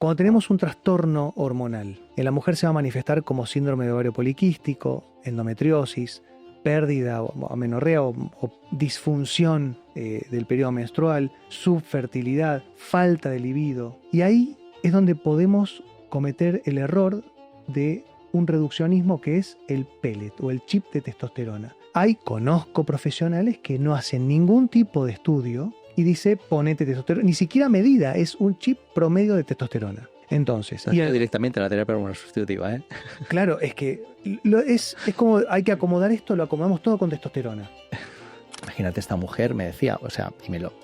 Cuando tenemos un trastorno hormonal, en la mujer se va a manifestar como síndrome de ovario poliquístico, endometriosis, pérdida o amenorrea o disfunción del periodo menstrual, subfertilidad, falta de libido. Y ahí es donde podemos cometer el error de un reduccionismo que es el pellet o el chip de testosterona. Conozco profesionales que no hacen ningún tipo de estudio y dice ponete testosterona, ni siquiera medida, es un chip promedio de testosterona. Entonces, directamente a la terapia hormonal sustitutiva, ¿eh? Claro, es que es como hay que acomodar esto, lo acomodamos todo con testosterona. Imagínate, esta mujer me decía, o sea,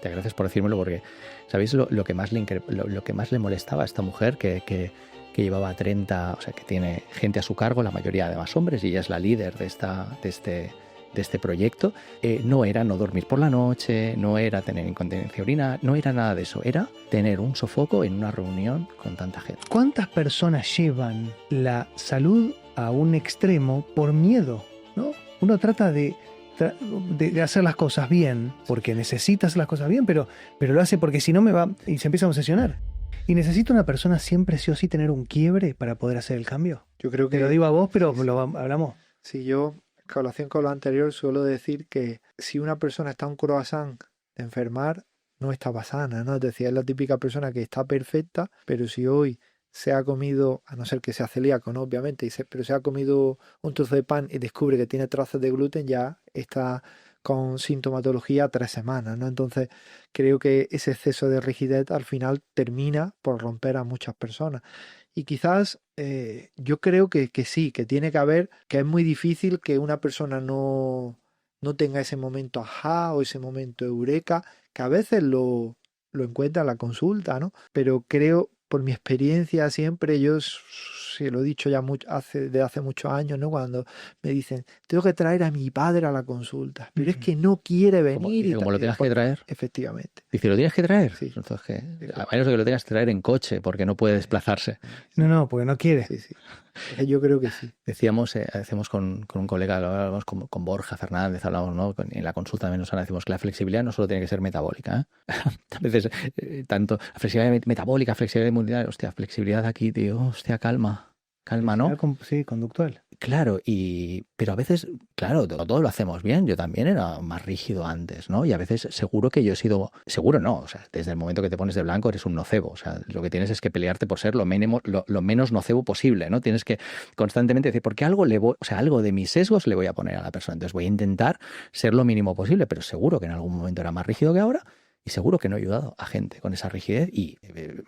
te agradezco por decírmelo porque, ¿sabéis lo que más le molestaba a esta mujer? Que llevaba 30, o sea, que tiene gente a su cargo, la mayoría además hombres, y ella es la líder de este proyecto. No era no dormir por la noche, no era tener incontinencia urinaria, no era nada de eso, era tener un sofoco en una reunión con tanta gente. ¿Cuántas personas llevan la salud a un extremo por miedo, ¿no? Uno trata de hacer las cosas bien, porque necesita hacer las cosas bien, pero lo hace porque si no me va, y se empieza a obsesionar. ¿Y necesita una persona siempre sí o sí tener un quiebre para poder hacer el cambio? Yo creo que... Te lo digo a vos, pero sí. Hablamos. Sí, yo, en colación con lo anterior, suelo decir que si una persona está a un croissant de enfermar, no está sana, ¿no? Es decir, es la típica persona que está perfecta, pero si hoy se ha comido, a no ser que sea celíaco, ¿no? Obviamente, pero se ha comido un trozo de pan y descubre que tiene trazas de gluten, ya está con sintomatología 3 semanas, ¿no? Entonces, creo que ese exceso de rigidez al final termina por romper a muchas personas. Y quizás yo creo que sí, que tiene que haber, que es muy difícil que una persona no tenga ese momento ajá o ese momento eureka, que a veces lo encuentra en la consulta, ¿no? Pero creo, por mi experiencia siempre, yo se lo he dicho ya desde hace muchos años, ¿no? Cuando me dicen, tengo que traer a mi padre a la consulta, pero es que no quiere venir. Como lo tengas que traer. Efectivamente. Dice, ¿lo tienes que traer? Sí. Entonces, a menos de que lo tengas que traer en coche, porque no puede desplazarse. No, porque no quiere. Sí. Yo creo que sí. Decíamos con un colega, hablábamos con Borja Fernández, hablamos, ¿no? En la consulta de Menosana decimos que la flexibilidad no solo tiene que ser metabólica, ¿eh? A veces, tanto flexibilidad metabólica, flexibilidad inmunitaria, hostia, flexibilidad aquí, tío, hostia, calma, ¿no? Sí, conductual. Claro, pero a veces, claro, todo lo hacemos bien. Yo también era más rígido antes, ¿no? Y a veces seguro que yo he sido, seguro no, o sea, desde el momento que te pones de blanco eres un nocebo. O sea, lo que tienes es que pelearte por ser lo menos nocebo posible, ¿no? Tienes que constantemente decir, porque algo algo de mis sesgos le voy a poner a la persona. Entonces voy a intentar ser lo mínimo posible, pero seguro que en algún momento era más rígido que ahora. Y seguro que no he ayudado a gente con esa rigidez y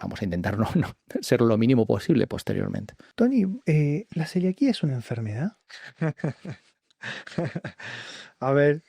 vamos a intentar no ser lo mínimo posible posteriormente. Tony, ¿la celiaquía es una enfermedad? A ver.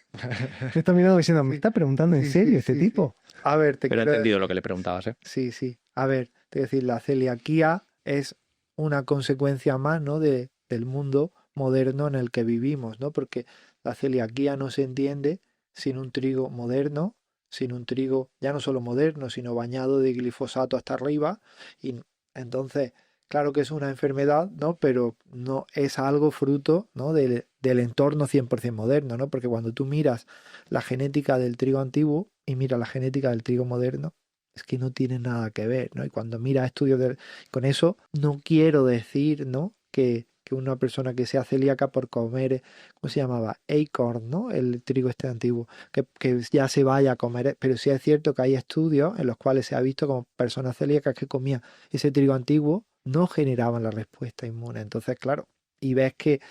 Me está mirando diciendo, ¿me está preguntando en serio este tipo? A ver, Pero he entendido lo que le preguntabas, ¿eh? Sí. A ver, te decir, la celiaquía es una consecuencia más, ¿no? del mundo moderno en el que vivimos, ¿no? Porque la celiaquía no se entiende sin un trigo moderno, sin un trigo ya no solo moderno, sino bañado de glifosato hasta arriba. Y entonces, claro que es una enfermedad, ¿no? Pero no es algo fruto, ¿no? del entorno 100% moderno, ¿no? Porque cuando tú miras la genética del trigo antiguo y miras la genética del trigo moderno, es que no tiene nada que ver, ¿no? Y cuando miras estudios con eso, no quiero decir, ¿no? Que una persona que sea celíaca por comer, ¿cómo se llamaba? Acorn, ¿no? El trigo este antiguo, que ya se vaya a comer. Pero sí es cierto que hay estudios en los cuales se ha visto como personas celíacas que comían ese trigo antiguo no generaban la respuesta inmune. Entonces, claro, y ves que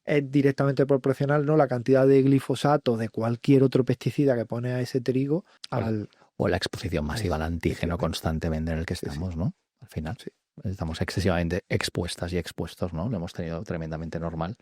es directamente proporcional, ¿no? La cantidad de glifosato de cualquier otro pesticida que pone a ese trigo o la exposición masiva al antígeno constantemente en el que estamos, ¿no? Al final. Sí. Estamos excesivamente expuestas y expuestos, ¿no? Lo hemos tenido tremendamente normal.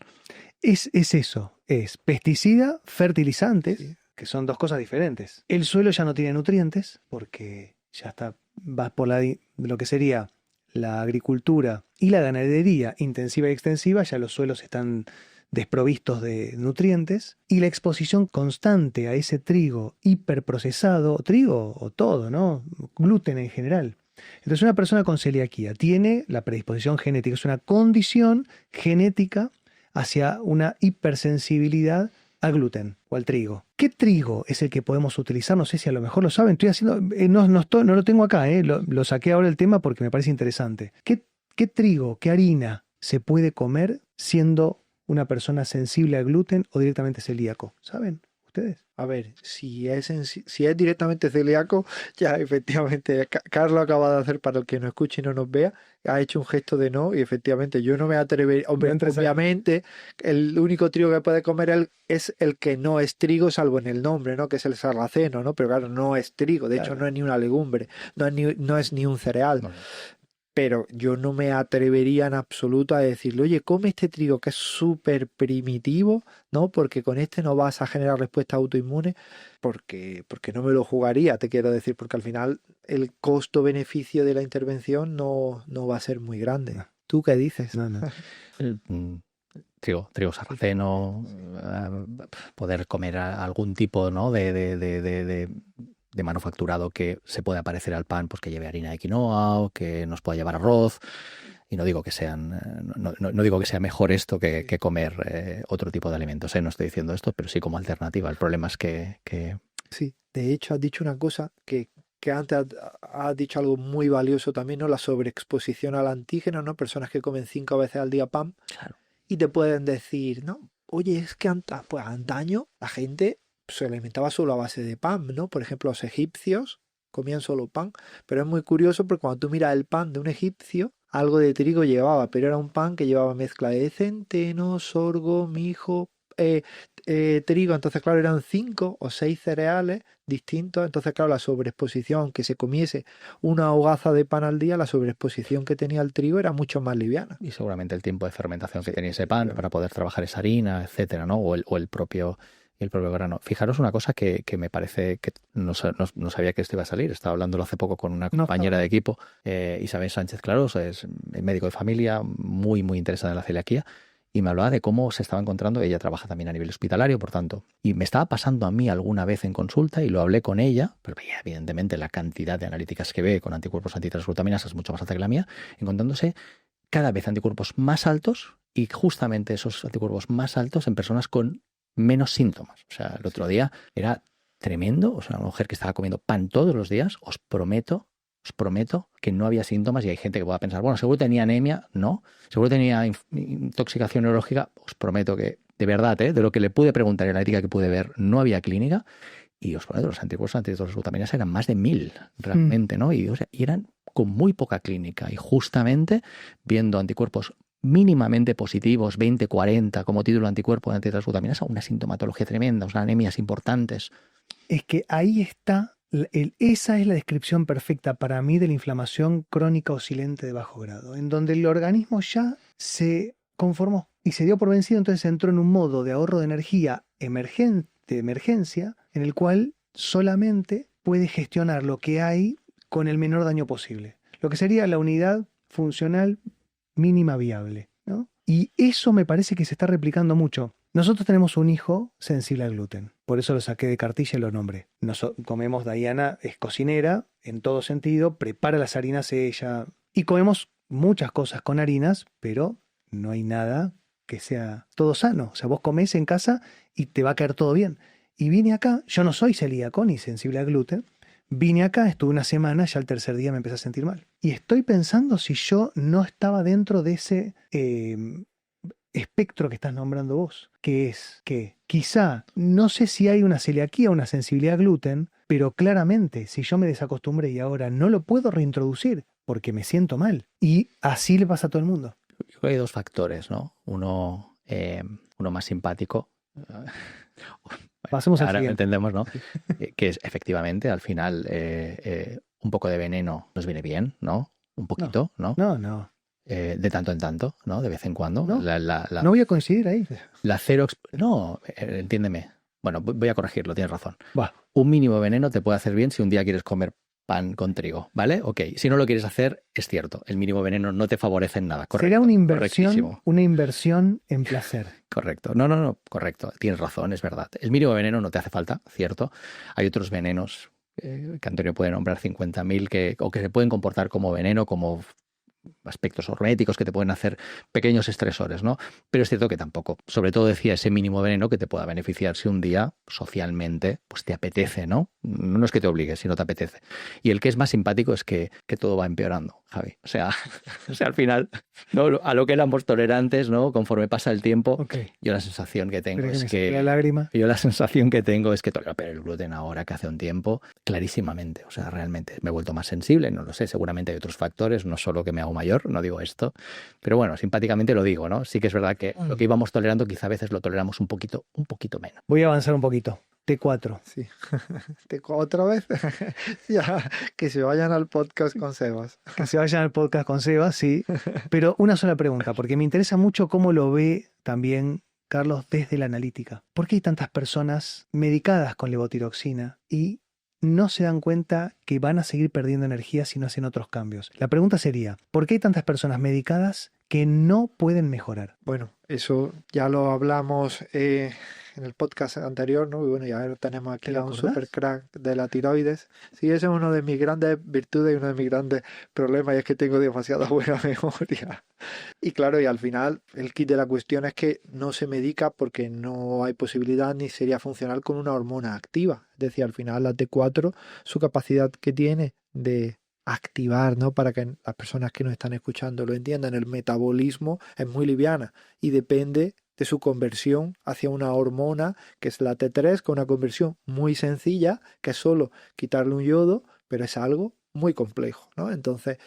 Es eso, es pesticida, fertilizantes, que son dos cosas diferentes. El suelo ya no tiene nutrientes porque ya vas por lo que sería la agricultura y la ganadería intensiva y extensiva, ya los suelos están desprovistos de nutrientes, y la exposición constante a ese trigo hiperprocesado, trigo o todo, ¿no? Gluten en general. Entonces una persona con celiaquía tiene la predisposición genética, es una condición genética hacia una hipersensibilidad al gluten o al trigo. ¿Qué trigo es el que podemos utilizar? No sé si a lo mejor lo saben. Estoy haciendo, no lo tengo acá, lo saqué ahora el tema porque me parece interesante. ¿Qué trigo, qué harina se puede comer siendo una persona sensible al gluten o directamente celíaco? ¿Saben ustedes? A ver, si es directamente celíaco, ya efectivamente, Carlos acaba de hacer, para el que nos escuche y no nos vea, ha hecho un gesto de no y efectivamente yo no me atrevería, hombre, obviamente el único trigo que puede comer es el que no es trigo, salvo en el nombre, ¿no? Que es el sarraceno, ¿no? Pero claro, no es trigo, de hecho no es ni una legumbre, no es ni un cereal. No. Pero yo no me atrevería en absoluto a decirle, oye, come este trigo que es súper primitivo, ¿no? Porque con este no vas a generar respuesta autoinmune, porque no me lo jugaría, te quiero decir, porque al final el costo-beneficio de la intervención no va a ser muy grande. No. ¿Tú qué dices? No. Trigo sarraceno, poder comer algún tipo, ¿no? de manufacturado que se pueda parecer al pan, pues que lleve harina de quinoa o que nos pueda llevar arroz. Y no digo que no digo que sea mejor esto que comer otro tipo de alimentos. No estoy diciendo esto, pero sí como alternativa. El problema es que... Sí, de hecho has dicho una cosa que antes has dicho algo muy valioso también, ¿no? La sobreexposición al antígeno, ¿no? Personas que comen 5 veces al día pan. Claro. Y te pueden decir, ¿no? Oye, es que pues antaño la gente se alimentaba solo a base de pan, ¿no? Por ejemplo, los egipcios comían solo pan, pero es muy curioso porque cuando tú miras el pan de un egipcio, algo de trigo llevaba, pero era un pan que llevaba mezcla de centeno, sorgo, mijo, trigo, entonces claro, eran 5 o 6 cereales distintos, entonces claro, la sobreexposición, que se comiese una hogaza de pan al día, la sobreexposición que tenía el trigo era mucho más liviana. Y seguramente el tiempo de fermentación que tenía ese pan para poder trabajar esa harina, etcétera, ¿no? O el propio grano. Fijaros una cosa que me parece que no sabía que esto iba a salir. Estaba hablándolo hace poco con una compañera de equipo, Isabel Sánchez Claros, es médico de familia, muy, muy interesada en la celiaquía, y me hablaba de cómo se estaba encontrando. Ella trabaja también a nivel hospitalario, por tanto, y me estaba pasando a mí alguna vez en consulta y lo hablé con ella, pero veía evidentemente la cantidad de analíticas que ve con anticuerpos antitransglutaminasa es mucho más alta que la mía, encontrándose cada vez anticuerpos más altos y justamente esos anticuerpos más altos en personas con menos síntomas. O sea, el otro día era tremendo. O sea, una mujer que estaba comiendo pan todos los días, os prometo que no había síntomas. Y hay gente que pueda pensar, bueno, seguro tenía anemia. No, seguro tenía intoxicación neurológica. Os prometo que, de verdad, de lo que le pude preguntar y la analítica que pude ver, no había clínica. Y os prometo, los anticuerpos antitransglutaminasa eran más de 1000 realmente, ¿no? Y eran con muy poca clínica. Y justamente viendo anticuerpos mínimamente positivos, 20, 40, como título anticuerpo de antitransglutaminasa, una sintomatología tremenda, unas anemias importantes. Es que ahí está, esa es la descripción perfecta para mí de la inflamación crónica oscilante de bajo grado, en donde el organismo ya se conformó y se dio por vencido, entonces entró en un modo de ahorro de energía de emergencia, en el cual solamente puede gestionar lo que hay con el menor daño posible, lo que sería la unidad funcional mínima viable, ¿no? Y eso me parece que se está replicando mucho. Nosotros tenemos un hijo sensible al gluten, por eso lo saqué de cartilla y lo nombré. Comemos, Diana es cocinera en todo sentido, prepara las harinas ella, y comemos muchas cosas con harinas, pero no hay nada que sea todo sano. O sea, vos comés en casa y te va a caer todo bien. Y vine acá, yo no soy celíaco ni sensible al gluten, vine acá, estuve una semana, ya el tercer día me empecé a sentir mal. Y estoy pensando si yo no estaba dentro de ese espectro que estás nombrando vos, que es que quizá, no sé si hay una celiaquía o una sensibilidad al gluten, pero claramente si yo me desacostumbré y ahora no lo puedo reintroducir porque me siento mal. Y así le pasa a todo el mundo. Yo creo que hay dos factores, ¿no? Uno más simpático. Pasemos al ahora siguiente. Entendemos, ¿no? Que es efectivamente, al final, un poco de veneno nos viene bien, ¿no? Un poquito, ¿no? No. De tanto en tanto, ¿no? De vez en cuando. No, no voy a coincidir ahí. La cero... No, entiéndeme. Bueno, voy a corregirlo, tienes razón. Va. Un mínimo de veneno te puede hacer bien si un día quieres comer pan con trigo, ¿vale? Ok, si no lo quieres hacer, es cierto, el mínimo veneno no te favorece en nada, correcto. Será una inversión en placer. Correcto, no, correcto, tienes razón, es verdad. El mínimo veneno no te hace falta, cierto. Hay otros venenos que Antonio puede nombrar 50.000 o que se pueden comportar como veneno, como aspectos horméticos que te pueden hacer pequeños estresores, ¿no? Pero es cierto que tampoco, sobre todo decía ese mínimo veneno que te pueda beneficiar si un día socialmente pues te apetece, ¿no? No es que te obligue, sino te apetece. Y el que es más simpático es que todo va empeorando, Javi. O sea, al final, ¿no? A lo que éramos tolerantes, ¿no? Conforme pasa el tiempo, Okay. yo la sensación que tengo Espera es me saque la que... lágrima. Yo la sensación que tengo es que tolero peor el gluten ahora que hace un tiempo, clarísimamente. O sea, realmente me he vuelto más sensible, no lo sé, seguramente hay otros factores, no solo que me hago mayor, no digo esto, pero bueno, simpáticamente lo digo, ¿no? Sí que es verdad que lo que íbamos tolerando quizá a veces lo toleramos un poquito menos. Voy a avanzar un poquito. T4. Sí. ¿Otra vez? Ya, que se vayan al podcast con Sebas. Que se vayan al podcast con Sebas, sí. Pero una sola pregunta, porque me interesa mucho cómo lo ve también Carlos desde la analítica. ¿Por qué hay tantas personas medicadas con levotiroxina y no se dan cuenta que van a seguir perdiendo energía si no hacen otros cambios? La pregunta sería, ¿por qué hay tantas personas medicadas que no pueden mejorar? Bueno, eso ya lo hablamos en el podcast anterior, ¿no? Y bueno, ya lo tenemos aquí ¿Te lo a un acordás? super crack de la tiroides. Sí, ese es uno de mis grandes virtudes y uno de mis grandes problemas, y es que tengo demasiada buena memoria. Y claro, y al final el kit de la cuestión es que no se medica porque no hay posibilidad ni sería funcional con una hormona activa. Es decir, al final la T4, su capacidad que tiene de activar, ¿no? Para que las personas que nos están escuchando lo entiendan, el metabolismo es muy liviana y depende de su conversión hacia una hormona que es la T3, con una conversión muy sencilla, que es solo quitarle un yodo, pero es algo muy complejo, ¿no? Entonces,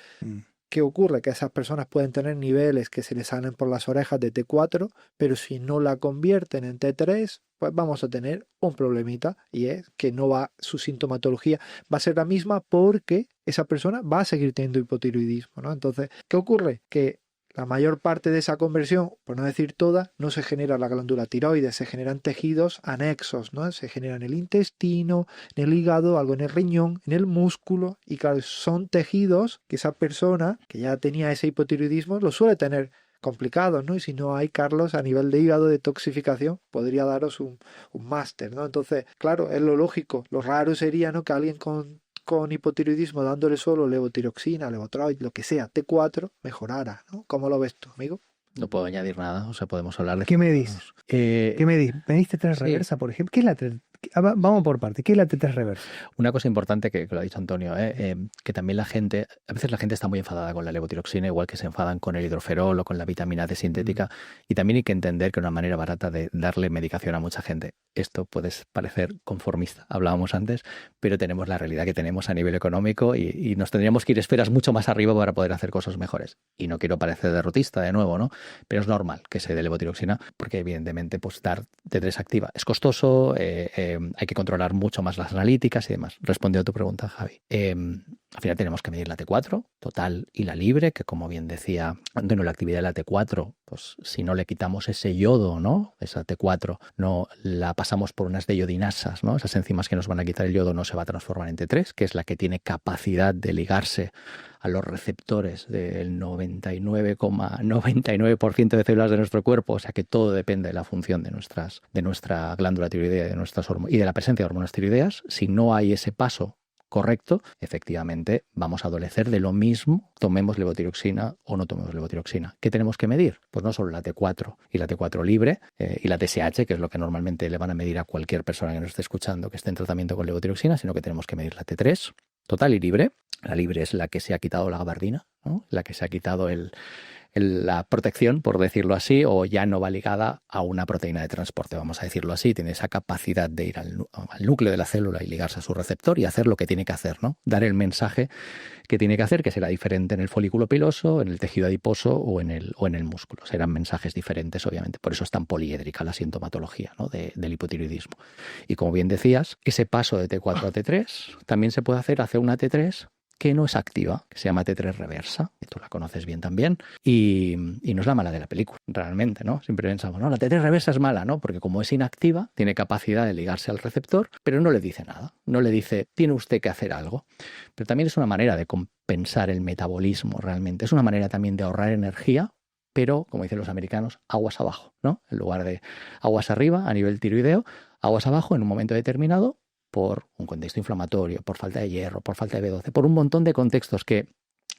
¿qué ocurre? Que esas personas pueden tener niveles que se les salen por las orejas de T4, pero si no la convierten en T3, pues vamos a tener un problemita, y es que no va, su sintomatología va a ser la misma porque esa persona va a seguir teniendo hipotiroidismo, ¿no? Entonces, ¿qué ocurre? Que la mayor parte de esa conversión, por no decir toda, no se genera en la glándula tiroides, se generan tejidos anexos, ¿no? Se genera en el intestino, en el hígado, algo en el riñón, en el músculo, y claro, son tejidos que esa persona que ya tenía ese hipotiroidismo lo suele tener complicados, ¿no? Y si no hay, Carlos, a nivel de hígado, de toxificación, podría daros un máster, ¿no? Entonces, claro, es lo lógico. Lo raro sería, ¿no?, que alguien con hipotiroidismo dándole solo levotiroxina, levotroid, lo que sea, T4, mejorara, ¿no? ¿Cómo lo ves tú, amigo? No puedo añadir nada, o sea, podemos hablar de... ¿Qué medís? ¿Qué medís? ¿Medís T3 sí. reversa, por ejemplo? ¿Qué es la vamos por parte. ¿Qué es la T3 reversa? Una cosa importante que lo ha dicho Antonio, que también a veces la gente está muy enfadada con la levotiroxina, igual que se enfadan con el hidroferol o con la vitamina D sintética, y también hay que entender que una manera barata de darle medicación a mucha gente. Esto puede parecer conformista, hablábamos antes, pero tenemos la realidad que tenemos a nivel económico y nos tendríamos que ir esferas mucho más arriba para poder hacer cosas mejores. Y no quiero parecer derrotista de nuevo, ¿no? Pero es normal que se dé levotiroxina porque evidentemente pues dar T3 activa es costoso, hay que controlar mucho más las analíticas y demás. Respondiendo a tu pregunta, Javi. Al final tenemos que medir la T4 total y la libre, que como bien decía Antonio, la actividad de la T4, pues si no le quitamos ese yodo, ¿no? Esa T4, no la pasamos por unas deyodinasas, ¿no? Esas enzimas que nos van a quitar el yodo no se va a transformar en T3, que es la que tiene capacidad de ligarse a los receptores del 99,99% de células de nuestro cuerpo, o sea que todo depende de la función de nuestra glándula tiroidea y de la presencia de hormonas tiroideas. Si no hay ese paso correcto, efectivamente vamos a adolecer de lo mismo, tomemos levotiroxina o no tomemos levotiroxina. ¿Qué tenemos que medir? Pues no solo la T4 y la T4 libre y la TSH, que es lo que normalmente le van a medir a cualquier persona que nos esté escuchando que esté en tratamiento con levotiroxina, sino que tenemos que medir la T3 total y libre. La libre es la que se ha quitado la gabardina, ¿no? La que se ha quitado la protección, por decirlo así, o ya no va ligada a una proteína de transporte, vamos a decirlo así. Tiene esa capacidad de ir al núcleo de la célula y ligarse a su receptor y hacer lo que tiene que hacer, ¿no? Dar el mensaje que tiene que hacer, que será diferente en el folículo piloso, en el tejido adiposo o en el músculo. Serán mensajes diferentes, obviamente. Por eso es tan poliédrica la sintomatología, ¿no? del hipotiroidismo. Y como bien decías, ese paso de T4 a T3 también se puede hacer una T3 que no es activa, que se llama T3 reversa, que tú la conoces bien también, y no es la mala de la película, realmente, ¿no? Siempre pensamos, no, la T3 reversa es mala, ¿no? Porque como es inactiva, tiene capacidad de ligarse al receptor, pero no le dice nada, no le dice, tiene usted que hacer algo. Pero también es una manera de compensar el metabolismo, realmente. Es una manera también de ahorrar energía, pero, como dicen los americanos, aguas abajo, ¿no? En lugar de aguas arriba, a nivel tiroideo, aguas abajo en un momento determinado, por un contexto inflamatorio, por falta de hierro, por falta de B12, por un montón de contextos que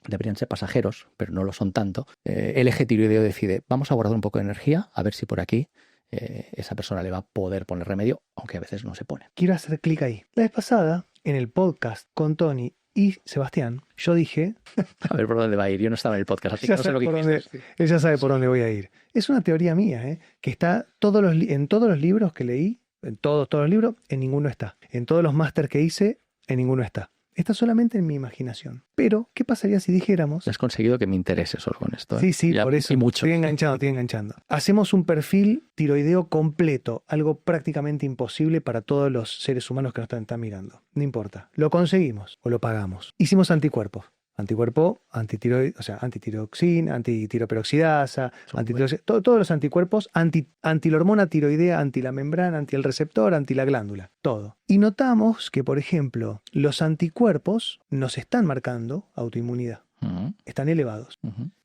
deberían ser pasajeros, pero no lo son tanto, el eje tiroideo decide, vamos a guardar un poco de energía, a ver si por aquí esa persona le va a poder poner remedio, aunque a veces no se pone. Quiero hacer clic ahí. La vez pasada, en el podcast con Tony y Sebastián, yo dije... A ver por dónde va a ir. Yo no estaba en el podcast, así que no sé lo que él ya sabe por dónde voy a ir. Es una teoría mía, que está en todos los libros que leí, en todos los libros, en ninguno está. En todos los máster que hice, en ninguno está. Está solamente en mi imaginación. Pero, ¿qué pasaría si dijéramos... Has conseguido que me interese solo con esto. Sí, ya, por eso. Y mucho. Estoy enganchando. Hacemos un perfil tiroideo completo, algo prácticamente imposible para todos los seres humanos que nos están mirando. No importa. Lo conseguimos o lo pagamos. Hicimos anticuerpos. Anticuerpo, antitiroid, o sea, antitiroxina, antitiroperoxidasa, todos los anticuerpos, anti la hormona tiroidea, anti la membrana, anti el receptor, anti la glándula, todo. Y notamos que, por ejemplo, los anticuerpos nos están marcando autoinmunidad, están elevados.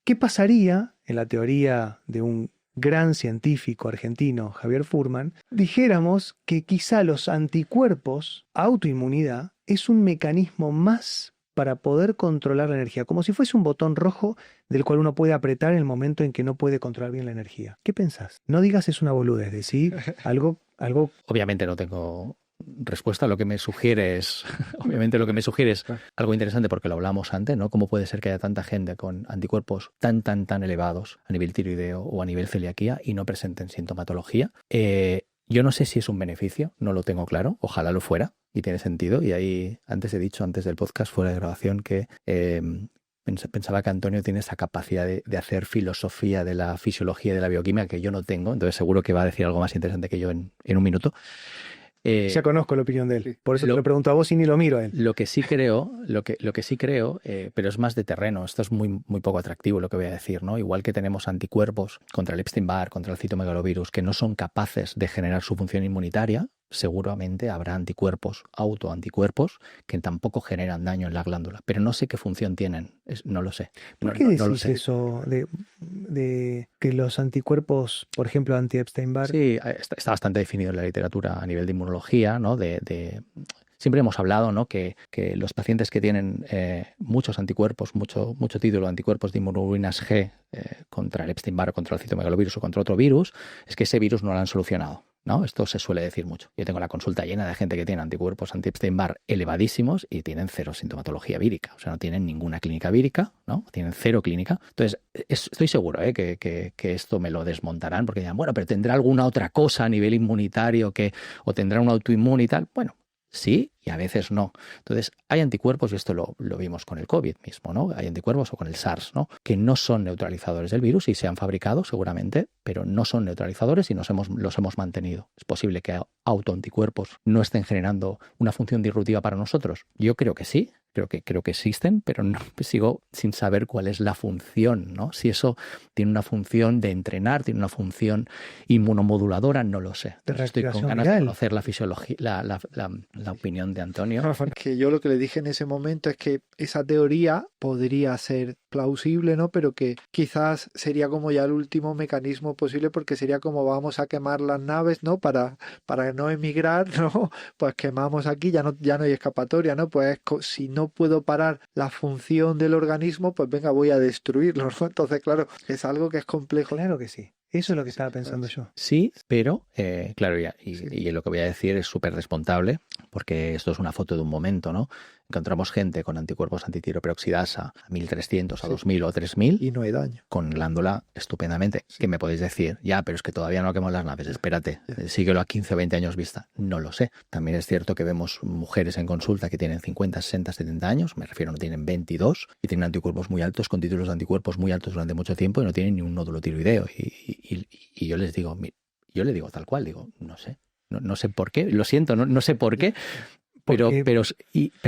¿Qué pasaría en la teoría de un gran científico argentino, Javier Furman, dijéramos que quizá los anticuerpos, autoinmunidad, es un mecanismo más para poder controlar la energía, como si fuese un botón rojo del cual uno puede apretar en el momento en que no puede controlar bien la energía? ¿Qué pensás? No digas es una boludez, decir algo... Obviamente no tengo respuesta. Lo que me sugiere es, obviamente lo que me sugiere es algo interesante porque lo hablamos antes, ¿no? ¿Cómo puede ser que haya tanta gente con anticuerpos tan elevados a nivel tiroideo o a nivel celiaquía y no presenten sintomatología? Yo no sé si es un beneficio, no lo tengo claro, ojalá lo fuera y tiene sentido. Y ahí antes he dicho, antes del podcast, fuera de grabación, que pensaba que Antonio tiene esa capacidad de hacer filosofía de la fisiología y de la bioquímica que yo no tengo, entonces seguro que va a decir algo más interesante que yo en un minuto. Ya conozco la opinión de él, por eso te lo pregunto a vos y ni lo miro a él. Lo que sí creo, pero es más de terreno, esto es muy poco atractivo lo que voy a decir, ¿no? Igual que tenemos anticuerpos contra el Epstein-Barr, contra el citomegalovirus, que no son capaces de generar su función inmunitaria, seguramente habrá autoanticuerpos que tampoco generan daño en la glándula, pero no sé qué función tienen, no lo sé. ¿Por qué decís eso de que los anticuerpos, por ejemplo, anti-Epstein-Barr? Sí, está bastante definido en la literatura a nivel de inmunología, ¿no? Siempre hemos hablado, ¿no? que los pacientes que tienen muchos anticuerpos, mucho título de anticuerpos de inmunoglobulinas G contra el Epstein-Barr, contra el citomegalovirus o contra otro virus, es que ese virus no lo han solucionado, ¿no? Esto se suele decir mucho. Yo tengo la consulta llena de gente que tiene anticuerpos anti-Epstein-Barr elevadísimos y tienen cero sintomatología vírica. O sea, no tienen ninguna clínica vírica, ¿no? Tienen cero clínica. Entonces, estoy seguro que esto me lo desmontarán porque dirán, bueno, pero ¿tendrá alguna otra cosa a nivel inmunitario o tendrá un autoinmune y tal? Bueno, sí, y a veces no. Entonces, hay anticuerpos, y esto lo vimos con el COVID mismo, ¿no? Hay anticuerpos o con el SARS, ¿no? Que no son neutralizadores del virus y se han fabricado seguramente, pero no son neutralizadores y los hemos mantenido. ¿Es posible que autoanticuerpos no estén generando una función disruptiva para nosotros? Yo creo que sí. Creo que existen, pero no, sigo sin saber cuál es la función, ¿no? Si eso tiene una función de entrenar, tiene una función inmunomoduladora, no lo sé. Estoy con ganas de conocer la fisiología, la opinión de Antonio. Que yo lo que le dije en ese momento es que esa teoría podría ser plausible, ¿no? Pero que quizás sería como ya el último mecanismo posible, porque sería como vamos a quemar las naves, ¿no? Para no emigrar, ¿no? Pues quemamos aquí, ya no hay escapatoria, ¿no? Pues si no puedo parar la función del organismo, pues venga, voy a destruirlo, ¿no? Entonces, claro, es algo que es complejo. Claro que sí. Eso es lo que estaba pensando yo. Sí, pero, claro, y lo que voy a decir es súper desmontable, porque esto es una foto de un momento, ¿no? Encontramos gente con anticuerpos antitiroperoxidasa a 1300, a 2000 o 3000. Y no hay daño. Con glándula estupendamente. Sí. Que me podéis decir, ya, pero es que todavía no quemamos las naves, espérate, síguelo a 15 o 20 años vista. No lo sé. También es cierto que vemos mujeres en consulta que tienen 50, 60, 70 años, me refiero, no tienen 22, y tienen anticuerpos muy altos, con títulos de anticuerpos muy altos durante mucho tiempo y no tienen ni un nódulo tiroideo. Y yo les digo, tal cual, digo, no sé. No sé por qué, lo siento, no sé por qué.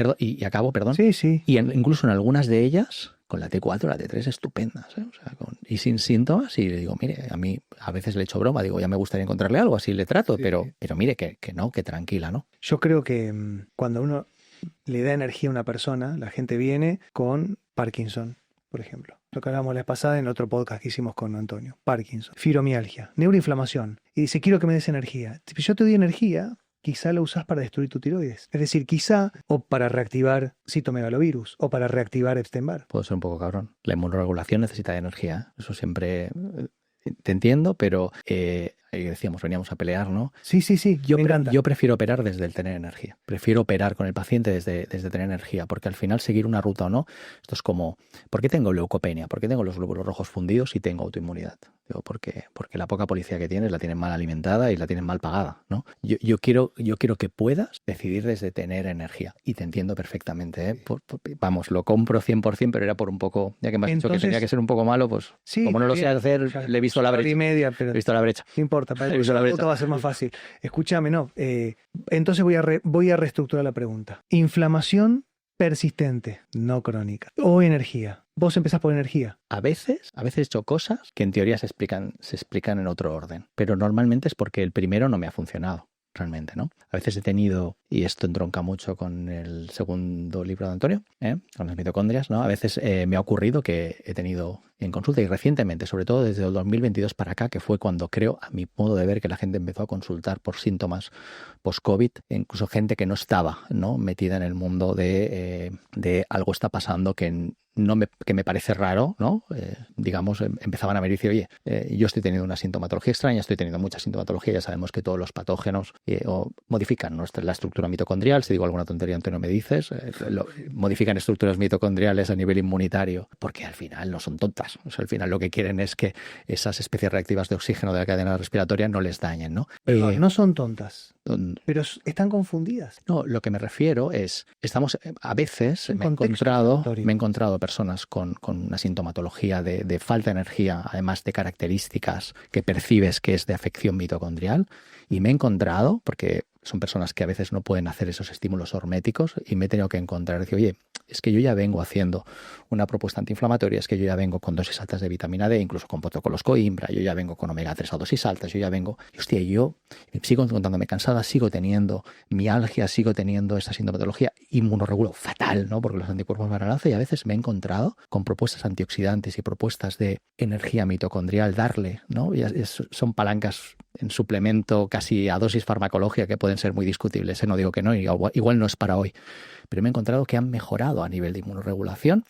Y acabo, perdón. Sí. Y incluso en algunas de ellas, con la T4, la T3, estupendas, ¿eh? O sea, y sin síntomas, y le digo, mire, a mí a veces le echo broma, digo, ya me gustaría encontrarle algo, así le trato, sí. pero mire, que no, que tranquila, ¿no? Yo creo que cuando uno le da energía a una persona, la gente viene con Parkinson, por ejemplo. Lo que hablamos la vez pasada en otro podcast que hicimos con Antonio. Parkinson, fibromialgia, neuroinflamación. Y dice, quiero que me des energía. Si yo te doy energía, quizá lo usás para destruir tu tiroides. Es decir, quizá, o para reactivar citomegalovirus, o para reactivar Epstein-Barr. Puedo ser un poco cabrón. La inmunoregulación necesita de energía, ¿eh? Eso siempre te entiendo, pero ahí decíamos, veníamos a pelear, ¿no? Sí, me encanta. Yo prefiero operar desde el tener energía. Prefiero operar con el paciente desde tener energía, porque al final seguir una ruta o no, esto es como, ¿por qué tengo leucopenia? ¿Por qué tengo los glóbulos rojos fundidos y tengo autoinmunidad? Digo, porque la poca policía que tienes la tienen mal alimentada y la tienen mal pagada, ¿no? Yo quiero que puedas decidir desde tener energía. Y te entiendo perfectamente, ¿eh? Vamos, lo compro 100%, pero era por un poco, ya que me has dicho que tenía que ser un poco malo, pues sí, como no lo sé hacer, le he visto la brecha. Y media, pero he visto la brecha. No importa, para el va a ser más fácil. Escúchame, no. Entonces voy a reestructurar la pregunta. Inflamación persistente, no crónica. O energía. Vos empezás por energía. A veces he hecho cosas que en teoría se explican en otro orden, pero normalmente es porque el primero no me ha funcionado. Realmente, ¿no? A veces he tenido, y esto entronca mucho con el segundo libro de Antonio, con las mitocondrias, ¿no? A veces me ha ocurrido que he tenido en consulta, y recientemente, sobre todo desde el 2022 para acá, que fue cuando creo, a mi modo de ver, que la gente empezó a consultar por síntomas post-COVID, incluso gente que no estaba, ¿no?, metida en el mundo de algo está pasando que me parece raro, ¿no? Digamos, empezaban a ver y decir, oye, yo estoy teniendo una sintomatología extraña, estoy teniendo mucha sintomatología, ya sabemos que todos los patógenos modifican la estructura mitocondrial, si digo alguna tontería, Antonio, me dices, modifican estructuras mitocondriales a nivel inmunitario, porque al final no son tontas, o sea, al final lo que quieren es que esas especies reactivas de oxígeno de la cadena respiratoria no les dañen, ¿no? No son tontas, pero están confundidas. No, lo que me refiero es, a veces me he encontrado personas con una sintomatología de falta de energía, además de características que percibes que es de afección mitocondrial, y me he encontrado, porque son personas que a veces no pueden hacer esos estímulos horméticos, y me he tenido que encontrar, decir, oye, es que yo ya vengo haciendo una propuesta antiinflamatoria, es que yo ya vengo con dosis altas de vitamina D, incluso con protocolos Coimbra, yo ya vengo con omega 3 a dosis altas, yo ya vengo, y hostia, yo sigo encontrándome cansada, sigo teniendo mialgia, sigo teniendo esta sintomatología, inmunorregulo fatal, ¿no? Porque los anticuerpos van al alza, y a veces me he encontrado con propuestas antioxidantes y propuestas de energía mitocondrial, darle, ¿no? Y son palancas en suplemento casi a dosis farmacológica que pueden ser muy discutibles, no digo que no, igual no es para hoy, pero me he encontrado que han mejorado a nivel de inmunorregulación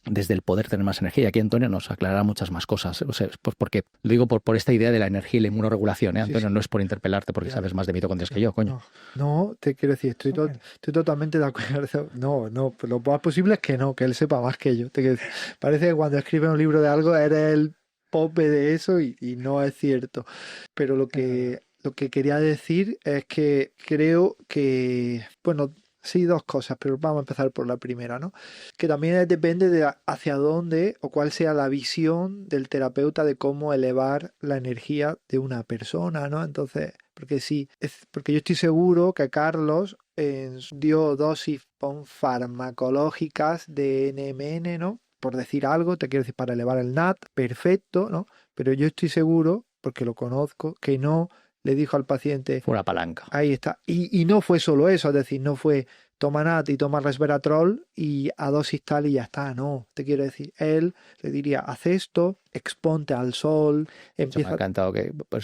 desde el poder tener más energía. Y aquí Antonio nos aclarará muchas más cosas, o sea, pues porque lo digo por esta idea de la energía y la inmunorregulación, Antonio, sí. No es por interpelarte porque sabes más de mitocondrias que yo, coño. No, te quiero decir, estoy totalmente de acuerdo. No, lo más posible es que no, que él sepa más que yo. Parece que cuando escribes un libro de algo eres el pope de eso y no es cierto. Pero lo que quería decir es que creo que, bueno, sí, dos cosas, pero vamos a empezar por la primera, ¿no? Que también depende de hacia dónde o cuál sea la visión del terapeuta de cómo elevar la energía de una persona, ¿no? Entonces, porque yo estoy seguro que Carlos dio dosis farmacológicas de NMN, ¿no? Por decir algo, te quiero decir, para elevar el NAT, perfecto, ¿no? Pero yo estoy seguro, porque lo conozco, que no le dijo al paciente... Fue una palanca. Ahí está. Y no fue solo eso, es decir, no fue toma NAT y toma resveratrol y a dosis tal y ya está, no. Te quiero decir, él le diría, haz esto, exponte al sol, empieza... Me ha encantado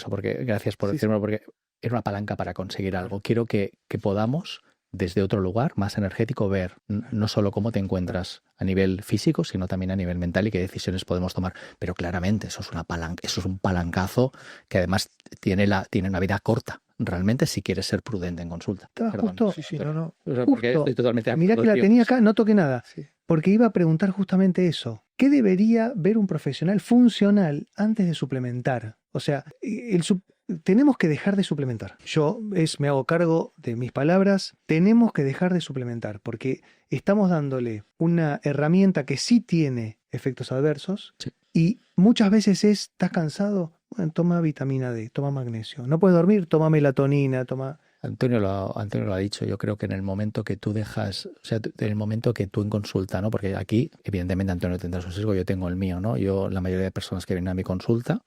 porque gracias por decírmelo, porque era una palanca para conseguir algo. Quiero que podamos, desde otro lugar más energético, ver no solo cómo te encuentras a nivel físico, sino también a nivel mental y qué decisiones podemos tomar. Pero claramente eso es un palancazo que además tiene una vida corta. Realmente, si quieres ser prudente en consulta. Justo, no. Porque estoy totalmente de acuerdo. Mirá que la tenía acá, no toqué nada. Sí. Porque iba a preguntar justamente eso. ¿Qué debería ver un profesional funcional antes de suplementar? O sea, tenemos que dejar de suplementar. Me hago cargo de mis palabras. Tenemos que dejar de suplementar porque estamos dándole una herramienta que sí tiene efectos adversos. Sí. Y muchas veces estás cansado, bueno, toma vitamina D, toma magnesio. No puedes dormir, toma melatonina, toma... Antonio lo ha dicho. Yo creo que en el momento que tú dejas, o sea, en el momento que tú en consulta, ¿no? Porque aquí, evidentemente, Antonio tendrá su sesgo, yo tengo el mío, ¿no? La mayoría de personas que vienen a mi consulta,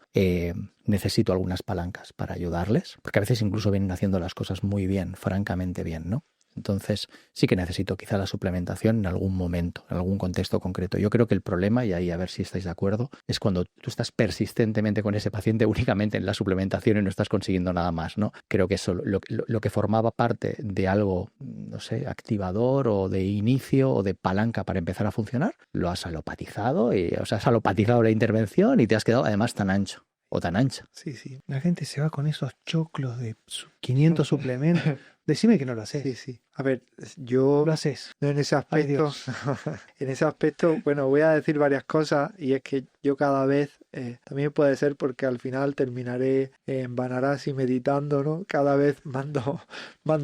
necesito algunas palancas para ayudarles, porque a veces incluso vienen haciendo las cosas muy bien, francamente bien, ¿no? Entonces sí que necesito quizá la suplementación en algún momento, en algún contexto concreto. Yo creo que el problema, y ahí a ver si estáis de acuerdo, es cuando tú estás persistentemente con ese paciente únicamente en la suplementación y no estás consiguiendo nada más, ¿no? Creo que eso, lo que formaba parte de algo, no sé, activador o de inicio o de palanca para empezar a funcionar, lo has alopatizado y, o sea, has alopatizado la intervención y te has quedado además tan ancho o tan ancha. Sí, sí. La gente se va con esos choclos de 500 suplementos. Decime que no lo haces. Sí, sí. A ver, yo Lo haces. no, en ese Ay, aspecto, Dios. en ese aspecto, bueno, voy a decir varias cosas y es que yo cada vez, también puede ser porque al final terminaré en Banarasi meditando, ¿no? Cada vez mando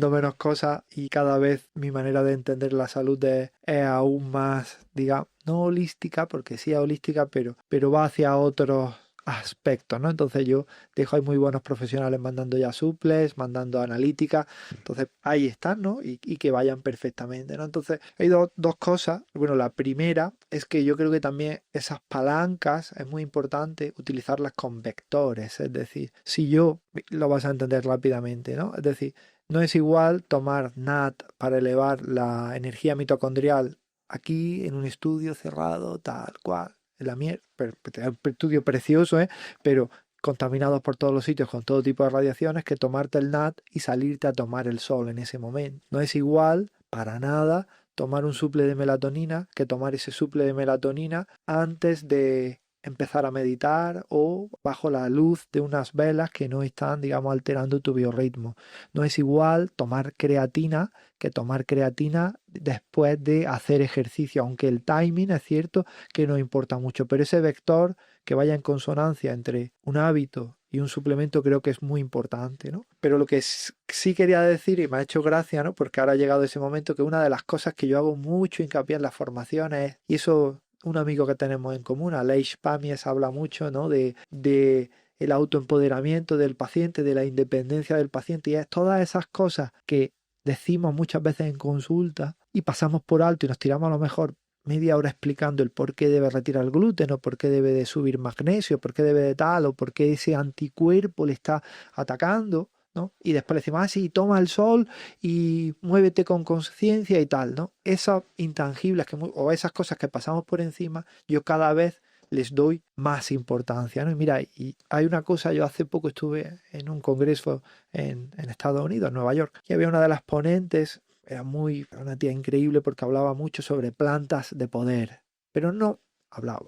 menos cosas y cada vez mi manera de entender la salud es aún más, digamos, no holística, porque sí es holística, pero va hacia otros aspectos, ¿no? Entonces yo dejo ahí muy buenos profesionales mandando ya suples, mandando analíticas, entonces ahí están, ¿no? Y que vayan perfectamente, ¿no? Entonces hay dos cosas. Bueno, la primera es que yo creo que también esas palancas es muy importante utilizarlas con vectores, es decir, si yo, lo vas a entender rápidamente, ¿no? Es decir, no es igual tomar NAD para elevar la energía mitocondrial aquí en un estudio cerrado, tal cual, en la mierda, un estudio precioso, pero contaminados por todos los sitios con todo tipo de radiaciones, que tomarte el NAD y salirte a tomar el sol en ese momento. No es igual, para nada, tomar un suple de melatonina que tomar ese suple de melatonina antes de empezar a meditar o bajo la luz de unas velas que no están, digamos, alterando tu biorritmo. No es igual tomar creatina que tomar creatina después de hacer ejercicio, aunque el timing es cierto que no importa mucho, pero ese vector que vaya en consonancia entre un hábito y un suplemento creo que es muy importante, ¿no? Pero lo que sí quería decir, y me ha hecho gracia, ¿no? Porque ahora ha llegado ese momento, que una de las cosas que yo hago mucho hincapié en las formaciones, y eso un amigo que tenemos en común, Aleix Pamies, habla mucho, ¿no? de el autoempoderamiento del paciente, de la independencia del paciente, y es todas esas cosas que decimos muchas veces en consulta y pasamos por alto y nos tiramos a lo mejor media hora explicando el por qué debe retirar el gluten, o por qué debe de subir magnesio, por qué debe de tal, o por qué ese anticuerpo le está atacando, ¿no? Y después le decimos, sí, toma el sol y muévete con conciencia y tal, ¿no? Esas intangibles o esas cosas que pasamos por encima, yo cada vez les doy más importancia, ¿no? Y mira, y hay una cosa, yo hace poco estuve en un congreso en Estados Unidos, en Nueva York, y había una de las ponentes, era una tía increíble porque hablaba mucho sobre plantas de poder, pero no hablaba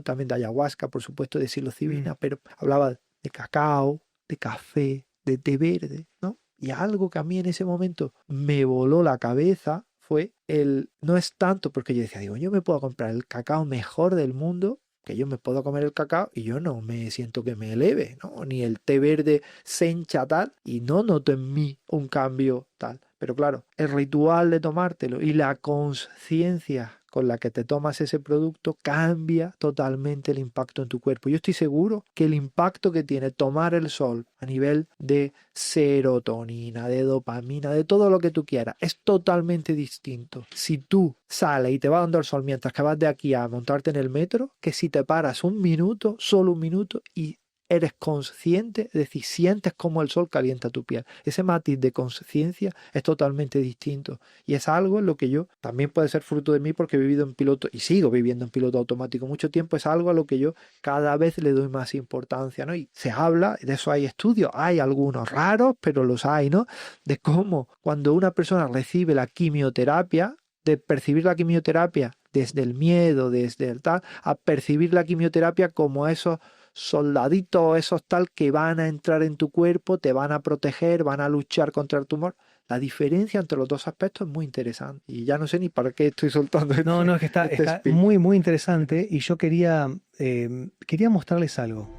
también de ayahuasca, por supuesto, de psilocibina, pero hablaba de cacao, de café, de té verde, ¿no? Y algo que a mí en ese momento me voló la cabeza fue no es tanto porque yo decía, digo, yo me puedo comprar el cacao mejor del mundo, que yo me puedo comer el cacao y yo no me siento que me eleve, ¿no? Ni el té verde sencha tal, y no noto en mí un cambio tal. Pero claro, el ritual de tomártelo y la conciencia con la que te tomas ese producto cambia totalmente el impacto en tu cuerpo. Yo estoy seguro que el impacto que tiene tomar el sol a nivel de serotonina, de dopamina, de todo lo que tú quieras, es totalmente distinto. Si tú sales y te vas dando el sol mientras que vas de aquí a montarte en el metro, que si te paras un minuto, solo un minuto, y eres consciente, es decir, sientes cómo el sol calienta tu piel. Ese matiz de conciencia es totalmente distinto. Y es algo en lo que yo, también puede ser fruto de mí porque he vivido en piloto, y sigo viviendo en piloto automático mucho tiempo, es algo a lo que yo cada vez le doy más importancia, ¿no? Y se habla, de eso hay estudios, hay algunos raros, pero los hay, ¿no? De cómo cuando una persona recibe la quimioterapia, de percibir la quimioterapia desde el miedo, desde el tal, a percibir la quimioterapia como esos soldaditos, esos tal que van a entrar en tu cuerpo, te van a proteger, van a luchar contra el tumor. La diferencia entre los dos aspectos es muy interesante. Y ya no sé ni para qué estoy soltando No, es que está speech. muy, muy interesante, y yo quería mostrarles algo.